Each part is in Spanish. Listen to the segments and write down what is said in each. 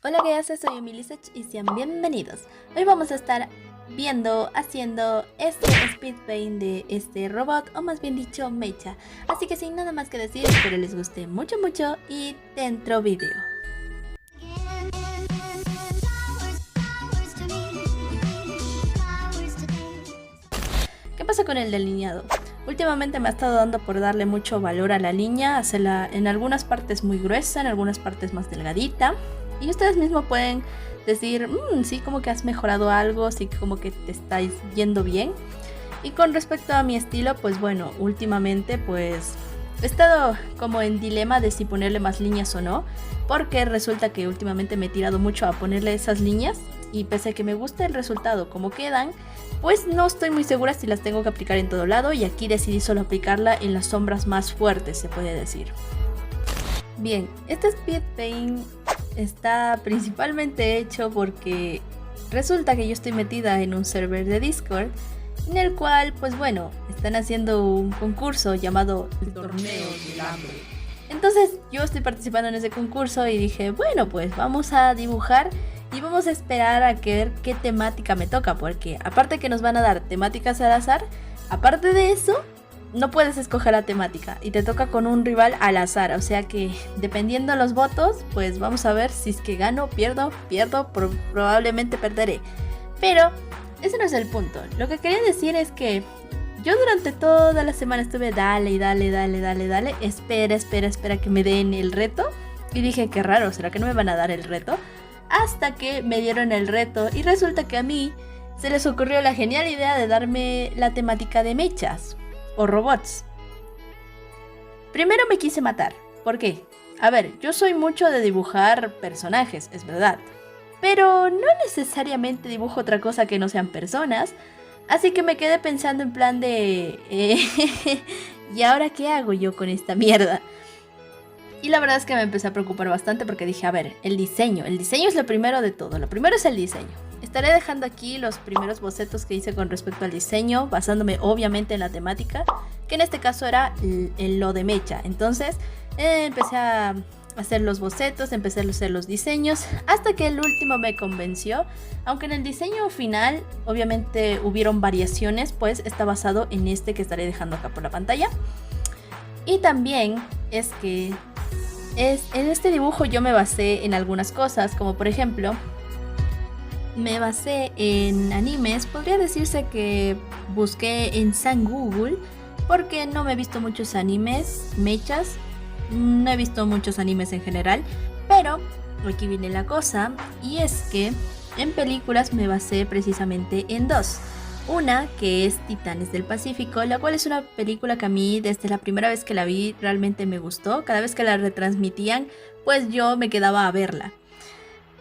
Hola, ¿qué haces? Soy Umilisech y sean bienvenidos. Hoy vamos a estar haciendo este speed paint de este robot, o más bien dicho, mecha. Así que sin nada más que decir, espero les guste mucho y dentro video. ¿Qué pasa con el delineado? Últimamente me ha estado dando por darle mucho valor a la línea, hacerla en algunas partes muy gruesa, en algunas partes más delgadita. Y ustedes mismos pueden decir, sí, como que has mejorado algo, sí, como que te estáis yendo bien. Y con respecto a mi estilo, pues bueno, últimamente pues he estado como en dilema de si ponerle más líneas o no, porque resulta que últimamente me he tirado mucho a ponerle esas líneas y pese a que me gusta el resultado como quedan, pues no estoy muy segura si las tengo que aplicar en todo lado y aquí decidí solo aplicarla en las sombras más fuertes, se puede decir. Bien, este speed paint está principalmente hecho porque resulta que yo estoy metida en un server de Discord en el cual, pues bueno, están haciendo un concurso llamado el Torneo del Hambre. Entonces yo estoy participando en ese concurso y dije, bueno, pues vamos a dibujar y vamos a esperar a ver qué temática me toca, porque aparte que nos van a dar temáticas al azar, aparte de eso, no puedes escoger la temática y te toca con un rival al azar, o sea que dependiendo de los votos, pues vamos a ver si es que gano, pierdo, probablemente perderé. Pero ese no es el punto. Lo que quería decir es que yo durante toda la semana estuve dale, espera que me den el reto. Y dije, qué raro, ¿será que no me van a dar el reto? Hasta que me dieron el reto y resulta que a mí se les ocurrió la genial idea de darme la temática de mechas o robots. Primero me quise matar. ¿Por qué? A ver, yo soy mucho de dibujar personajes, es verdad, pero no necesariamente dibujo otra cosa que no sean personas. Así que me quedé pensando en plan de... ¿y ahora qué hago yo con esta mierda? Y la verdad es que me empecé a preocupar bastante porque dije, a ver, el diseño es lo primero de todo, lo primero es el diseño. Estaré dejando aquí los primeros bocetos que hice con respecto al diseño, basándome obviamente en la temática, que en este caso era lo de mecha. Entonces empecé a hacer los bocetos, empecé a hacer los diseños, hasta que el último me convenció. Aunque en el diseño final obviamente hubieron variaciones, pues está basado en este que estaré dejando acá por la pantalla. Y también es que en este dibujo yo me basé en algunas cosas, como por ejemplo, me basé en animes. Podría decirse que busqué en San Google, porque no me he visto muchos animes, mechas, no he visto muchos animes en general, pero aquí viene la cosa, y es que en películas me basé precisamente en dos. Una que es Titanes del Pacífico, la cual es una película que a mí desde la primera vez que la vi realmente me gustó. Cada vez que la retransmitían, pues yo me quedaba a verla.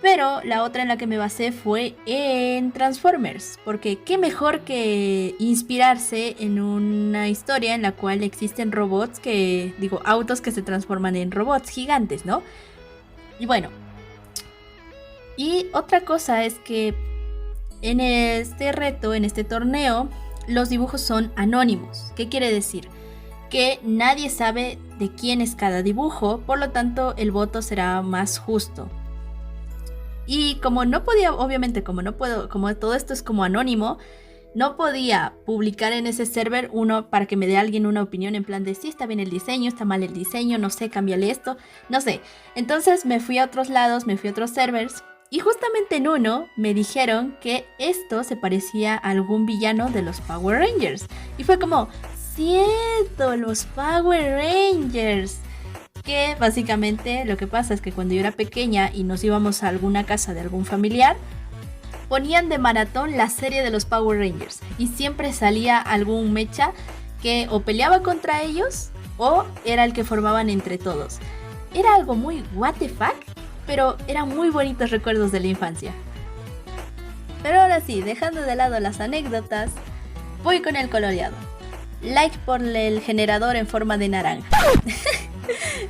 Pero la otra en la que me basé fue en Transformers, porque qué mejor que inspirarse en una historia en la cual existen autos que se transforman en robots gigantes, ¿no? Y bueno, y otra cosa es que en este reto, en este torneo, los dibujos son anónimos. ¿Qué quiere decir? Que nadie sabe de quién es cada dibujo, por lo tanto el voto será más justo. Y como no podía, obviamente como todo esto es como anónimo, no podía publicar en ese server para que me dé alguien una opinión en plan de si está bien el diseño, está mal el diseño, no sé, cámbiale esto, no sé. Entonces me fui a otros lados, me fui a otros servers. Y justamente en uno me dijeron que esto se parecía a algún villano de los Power Rangers. Y fue como, cierto, los Power Rangers. Que básicamente lo que pasa es que cuando yo era pequeña y nos íbamos a alguna casa de algún familiar, ponían de maratón la serie de los Power Rangers. Y siempre salía algún mecha que o peleaba contra ellos o era el que formaban entre todos. Era algo muy what the fuck, pero eran muy bonitos recuerdos de la infancia. Pero ahora sí, dejando de lado las anécdotas, voy con el coloreado. Like por el generador en forma de naranja.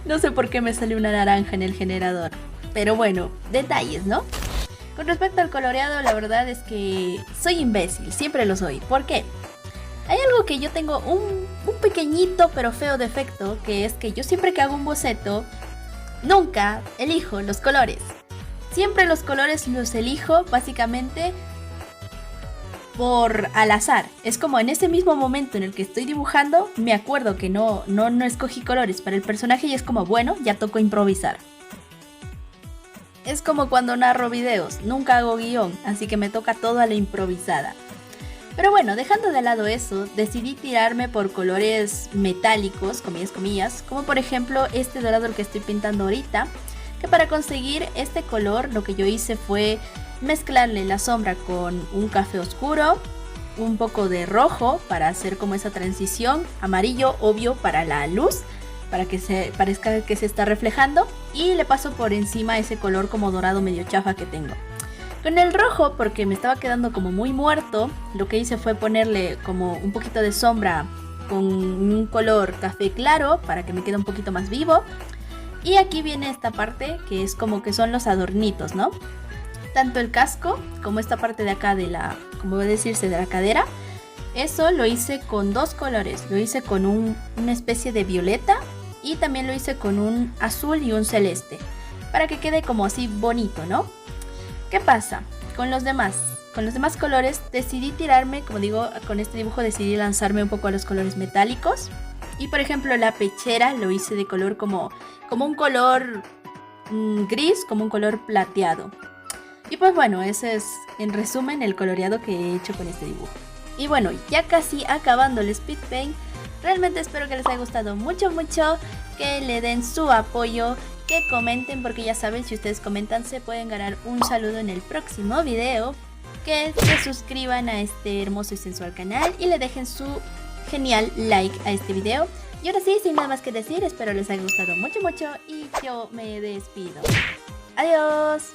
No sé por qué me salió una naranja en el generador, pero bueno, detalles, ¿no? Con respecto al coloreado, la verdad es que soy imbécil, siempre lo soy. ¿Por qué? Hay algo que yo tengo un pequeñito pero feo defecto, que es que yo siempre que hago un boceto, nunca elijo los colores. Siempre los colores los elijo básicamente por al azar. Es como en ese mismo momento en el que estoy dibujando, me acuerdo que no escogí colores para el personaje y es como, bueno, ya tocó improvisar. Es como cuando narro videos, nunca hago guión, así que me toca todo a la improvisada. Pero bueno, dejando de lado eso, decidí tirarme por colores metálicos, comillas, comillas, como por ejemplo este dorado el que estoy pintando ahorita, que para conseguir este color lo que yo hice fue mezclarle la sombra con un café oscuro, un poco de rojo para hacer como esa transición, amarillo obvio para la luz, para que se parezca que se está reflejando, y le paso por encima ese color como dorado medio chafa que tengo. Con el rojo, porque me estaba quedando como muy muerto, lo que hice fue ponerle como un poquito de sombra con un color café claro para que me quede un poquito más vivo. Y aquí viene esta parte que es como que son los adornitos, ¿no? Tanto el casco como esta parte de acá de la, como debe decirse, de la cadera. Eso lo hice con dos colores. Lo hice con una especie de violeta y también lo hice con un azul y un celeste. Para que quede como así bonito, ¿no? ¿Qué pasa? Con los demás colores decidí tirarme, como digo, con este dibujo decidí lanzarme un poco a los colores metálicos. Y por ejemplo la pechera lo hice de color como un color gris, como un color plateado. Y pues bueno, ese es en resumen el coloreado que he hecho con este dibujo. Y bueno, ya casi acabando el speed paint, realmente espero que les haya gustado mucho, que le den su apoyo, que comenten, porque ya saben, si ustedes comentan se pueden ganar un saludo en el próximo video, que se suscriban a este hermoso y sensual canal y le dejen su genial like a este video. Y ahora sí, sin nada más que decir, espero les haya gustado mucho y yo me despido. Adiós.